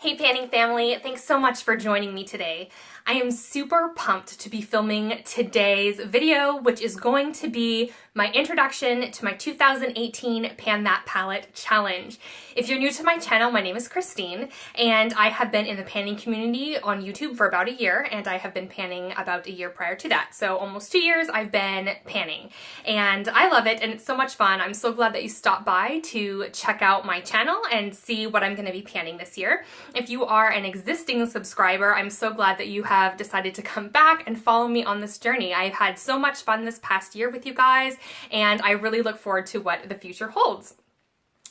Hey panning family, thanks so much for joining me today. I am super pumped to be filming today's video, which is going to be my introduction to my 2018 Pan That Palette Challenge. If you're new to my channel, my name is Christine, and I have been in the panning community on YouTube for about a year, and I have been panning about a year prior to that. So almost 2 years I've been panning, and I love it, and it's so much fun. I'm so glad that you stopped by to check out my channel and see what I'm going to be panning this year. If you are an existing subscriber, I'm so glad that you have decided to come back and follow me on this journey. I've had so much fun this past year with you guys, and I really look forward to what the future holds.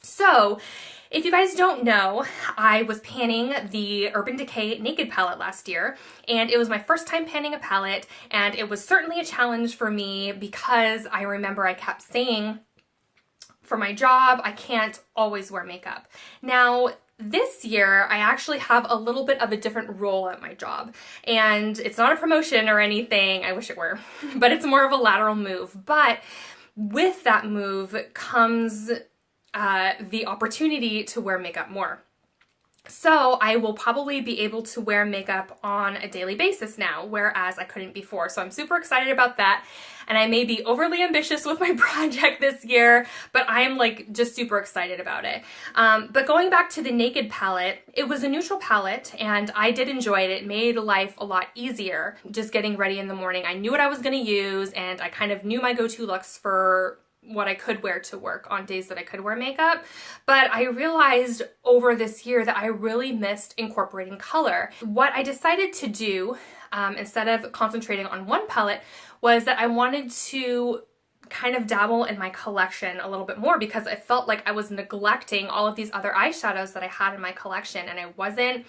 So, if you guys don't know, I was panning the Urban Decay Naked palette last year, and it was my first time panning a palette, and it was certainly a challenge for me because I remember I kept saying, for my job, I can't always wear makeup. Now, this year, I actually have a little bit of a different role at my job, and it's not a promotion or anything, I wish it were, but it's more of a lateral move. But with that move comes the opportunity to wear makeup more. So I will probably be able to wear makeup on a daily basis now, whereas I couldn't before. So I'm super excited about that. And I may be overly ambitious with my project this year, but I'm like just super excited about it. But going back to the Naked palette, it was a neutral palette and I did enjoy it. It made life a lot easier just getting ready in the morning. I knew what I was going to use and I kind of knew my go-to looks for what I could wear to work on days that I could wear makeup. But I realized over this year that I really missed incorporating color. What I decided to do, instead of concentrating on one palette, was that I wanted to kind of dabble in my collection a little bit more because I felt like I was neglecting all of these other eyeshadows that I had in my collection, and I wasn't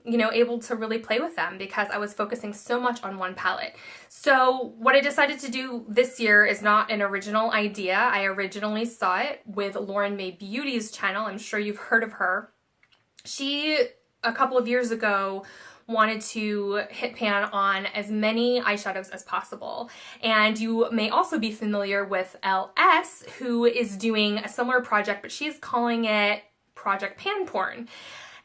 able to really play with them because I was focusing so much on one palette. So what I decided to do this year is not an original idea. I originally saw it with Lauren May Beauty's channel. I'm sure you've heard of her. She, a couple of years ago, wanted to hit pan on as many eyeshadows as possible. And you may also be familiar with LS, who is doing a similar project, but she's calling it Project Pan Porn.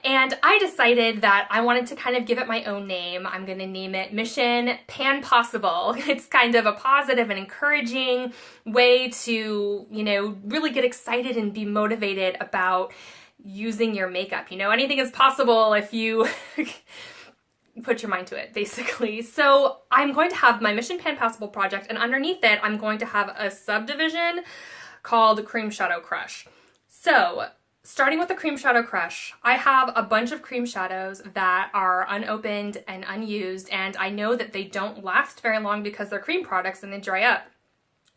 And I decided that I wanted to kind of give it my own name. I'm going to name it Mission Pan Possible. It's kind of a positive and encouraging way to, really get excited and be motivated about using your makeup. Anything is possible if you put your mind to it, basically. So I'm going to have my Mission Pan Possible project, and underneath it, I'm going to have a subdivision called Cream Shadow Crush. So, starting with the Cream Shadow Crush, I have a bunch of cream shadows that are unopened and unused, and I know that they don't last very long because they're cream products and they dry up.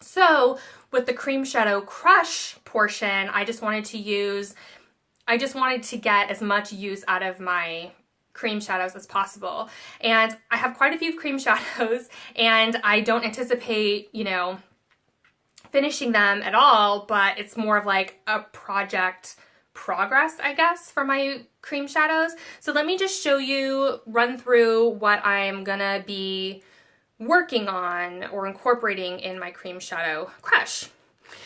So with the Cream Shadow Crush portion, I just wanted to get as much use out of my cream shadows as possible. And I have quite a few cream shadows, and I don't anticipate, finishing them at all, but it's more of like a project progress, I guess, for my cream shadows. So let me just run through what I'm gonna be working on or incorporating in my Cream Shadow Crush.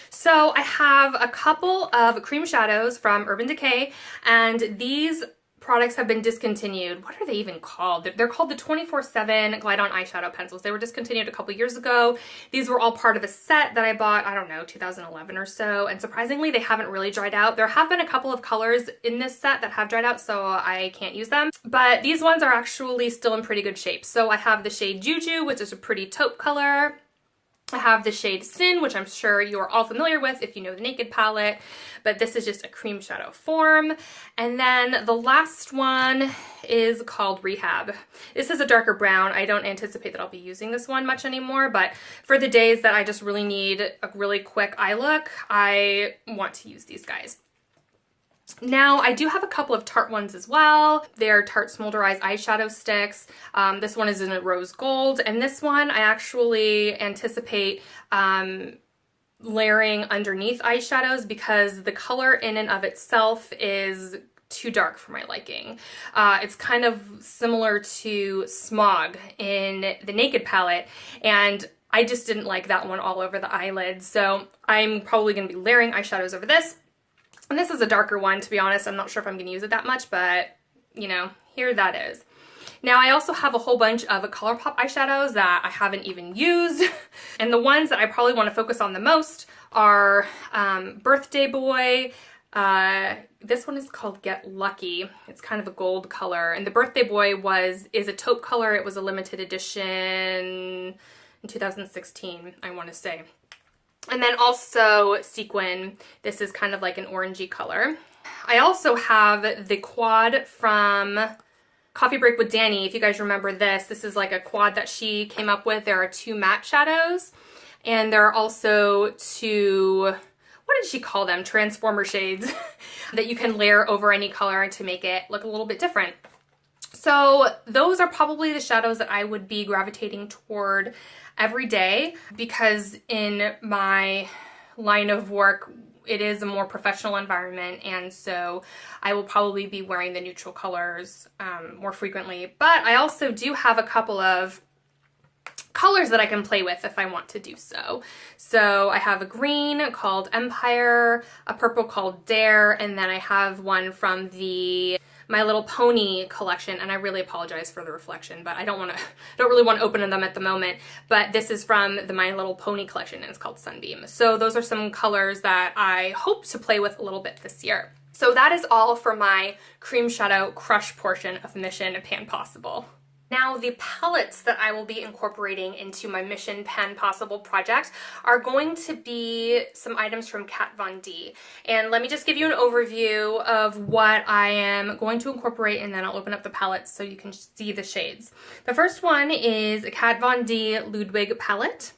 So I have a couple of cream shadows from Urban Decay, and these products have been discontinued. What are they even called? They're called the 24/7 Glide On Eyeshadow Pencils. They were discontinued a couple years ago. These were all part of a set that I bought, I don't know, 2011 or so, and surprisingly they haven't really dried out. There have been a couple of colors in this set that have dried out, so I can't use them, but these ones are actually still in pretty good shape. So I have the shade Juju, which is a pretty taupe color. I have the shade Sin, which I'm sure you're all familiar with if you know the Naked palette, but this is just a cream shadow form. And then the last one is called Rehab. This is a darker brown. I don't anticipate that I'll be using this one much anymore, but for the days that I just really need a really quick eye look, I want to use these guys. Now, I do have a couple of Tarte ones as well. They're Tarte Smolderized eyeshadow sticks. This one is in a rose gold, and this one I actually anticipate layering underneath eyeshadows because the color in and of itself is too dark for my liking. It's kind of similar to Smog in the Naked palette, and I just didn't like that one all over the eyelids, so I'm probably going to be layering eyeshadows over this. And this is a darker one, to be honest. I'm not sure if I'm going to use it that much, but you know, here that is. Now I also have a whole bunch of ColourPop eyeshadows that I haven't even used. And the ones that I probably want to focus on the most are Birthday Boy. This one is called Get Lucky. It's kind of a gold color. And the Birthday Boy is a taupe color. It was a limited edition in 2016, I want to say. And then also Sequin. This is kind of like an orangey color. I also have the quad from Coffee Break with Danny. If you guys remember this, this is like a quad that she came up with. There are 2 matte shadows, and there are also 2, what did she call them? Transformer shades that you can layer over any color to make it look a little bit different. So those are probably the shadows that I would be gravitating toward every day, because in my line of work, it is a more professional environment, and so I will probably be wearing the neutral colors more frequently. But I also do have a couple of colors that I can play with if I want to do so. So I have a green called Empire, a purple called Dare, and then I have one from the My Little Pony collection, and I really apologize for the reflection, but I don't really want to open them at the moment. But this is from the My Little Pony collection, and it's called Sunbeam. So those are some colors that I hope to play with a little bit this year. So that is all for my cream shadow crush portion of Mission Pan Possible. Now, the palettes that I will be incorporating into my Mission Pan Possible project are going to be some items from Kat Von D. And let me just give you an overview of what I am going to incorporate, and then I'll open up the palettes so you can see the shades. The first one is a Kat Von D Ludwig palette.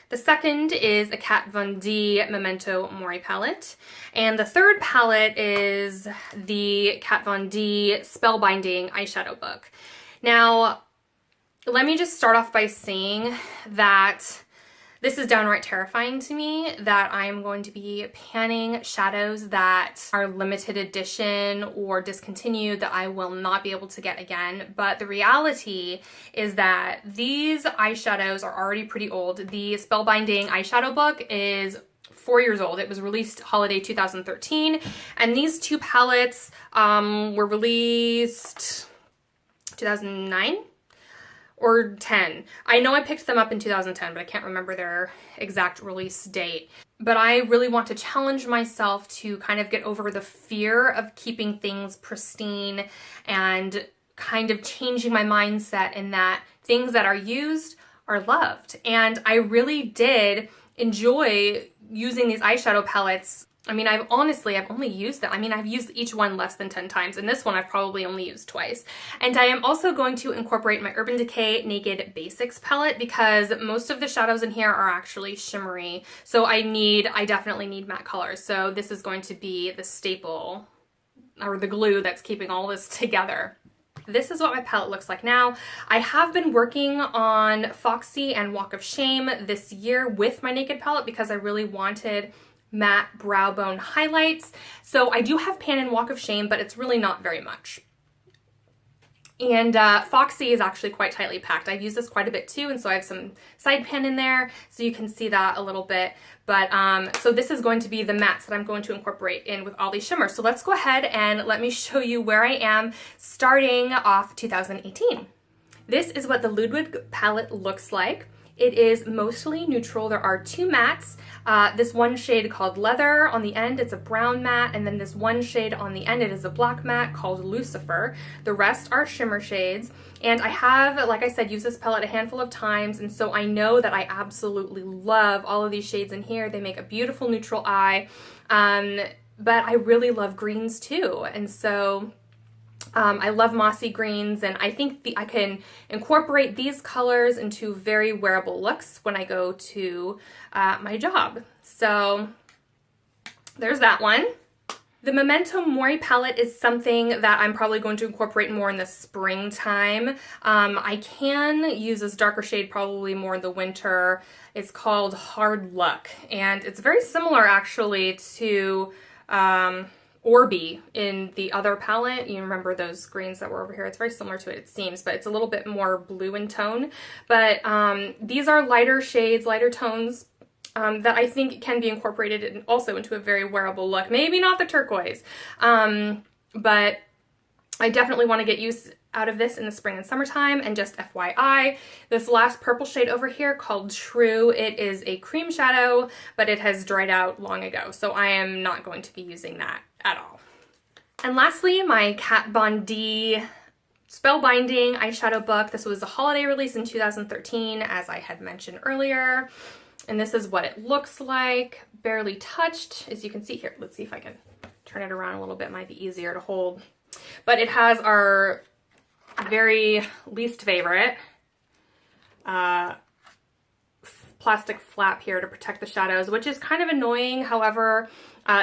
The second is a Kat Von D Memento Mori palette. And the third palette is the Kat Von D Spellbinding eyeshadow book. Now, let me just start off by saying that this is downright terrifying to me, that I'm going to be panning shadows that are limited edition or discontinued that I will not be able to get again. But the reality is that these eyeshadows are already pretty old. The Spellbinding eyeshadow book is 4 years old. It was released holiday 2013, and these 2 palettes were released 2009 or 10. I know I picked them up in 2010, but I can't remember their exact release date. But I really want to challenge myself to kind of get over the fear of keeping things pristine and kind of changing my mindset in that things that are used are loved. And I really did enjoy using these eyeshadow palettes. I mean, I've only used them. I mean, I've used each one less than 10 times, and this one I've probably only used twice. And I am also going to incorporate my Urban Decay Naked Basics palette, because most of the shadows in here are actually shimmery. So I definitely need matte colors. So this is going to be the staple, or the glue that's keeping all this together. This is what my palette looks like now. I have been working on Foxy and Walk of Shame this year with my Naked palette because I really wanted matte brow bone highlights. So I do have pan and Walk of Shame, but it's really not very much. And Foxy is actually quite tightly packed. I've used this quite a bit too, and so I have some side pan in there, so you can see that a little bit. But so this is going to be the mattes that I'm going to incorporate in with all these shimmers. So let's go ahead and let me show you where I am starting off 2018. This is what the Ludwig palette looks like. It is mostly neutral. There are 2 mattes. This one shade called Leather on the end, it's a brown matte, and then this one shade on the end, it is a black matte called Lucifer. The rest are shimmer shades. And I have, like I said, used this palette a handful of times, and so I know that I absolutely love all of these shades in here. They make a beautiful neutral eye, but I really love greens too. And so I love mossy greens, and I think I can incorporate these colors into very wearable looks when I go to my job. So there's that one. The Memento Mori palette is something that I'm probably going to incorporate more in the springtime. I can use this darker shade probably more in the winter. It's called Hard Luck, and it's very similar actually to Orby in the other palette. You remember those greens that were over here? It's very similar to it seems, but it's a little bit more blue in tone. But these are lighter shades, lighter tones that I think can be incorporated also into a very wearable look. Maybe not the turquoise, but I definitely want to get use out of this in the spring and summertime. And just FYI, this last purple shade over here called True, it is a cream shadow, but it has dried out long ago. So I am not going to be using that at all. And lastly, my Kat Von D Spellbinding eyeshadow book. This was a holiday release in 2013, as I had mentioned earlier. And this is what it looks like, barely touched. As you can see here, let's see if I can turn it around a little bit, might be easier to hold. But it has our very least favorite plastic flap here to protect the shadows, which is kind of annoying. However,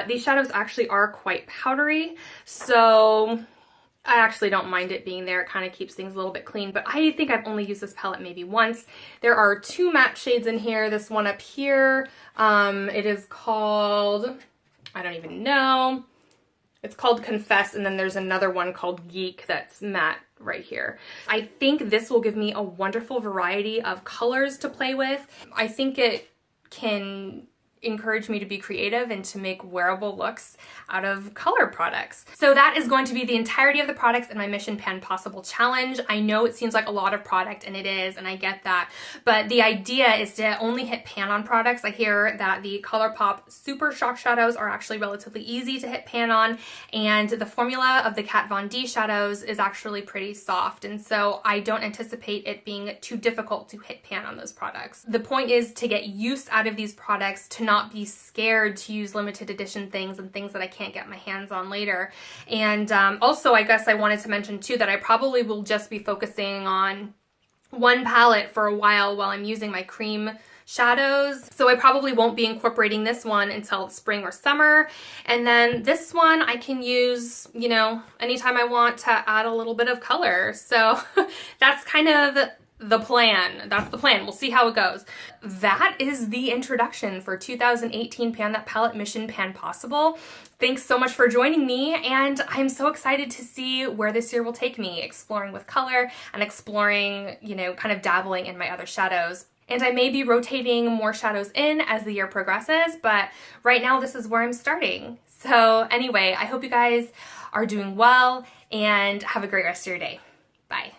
these shadows actually are quite powdery, so I actually don't mind it being there. It kind of keeps things a little bit clean, but I think I've only used this palette maybe once. There are 2 matte shades in here. This one up here, it is called, I don't even know. It's called Confess, and then there's another one called Geek that's matte right here. I think this will give me a wonderful variety of colors to play with. I think it can encourage me to be creative and to make wearable looks out of color products. So that is going to be the entirety of the products in my Mission Pan Possible challenge. I know it seems like a lot of product, and it is, and I get that, but the idea is to only hit pan on products. I hear that the ColourPop Super Shock Shadows are actually relatively easy to hit pan on, and the formula of the Kat Von D shadows is actually pretty soft, and so I don't anticipate it being too difficult to hit pan on those products. The point is to get use out of these products, to not be scared to use limited edition things and things that I can't get my hands on later. And also, I guess I wanted to mention too that I probably will just be focusing on one palette for a while I'm using my cream shadows. So I probably won't be incorporating this one until spring or summer. And then this one I can use, you know, anytime I want to add a little bit of color. So that's kind of the plan. That's the plan. We'll see how it goes. That is the introduction for 2018 Pan That Palette Mission Pan Possible. Thanks so much for joining me, and I'm so excited to see where this year will take me, exploring with color and exploring, you know, kind of dabbling in my other shadows. And I may be rotating more shadows in as the year progresses, but right now this is where I'm starting. So anyway, I hope you guys are doing well and have a great rest of your day. Bye.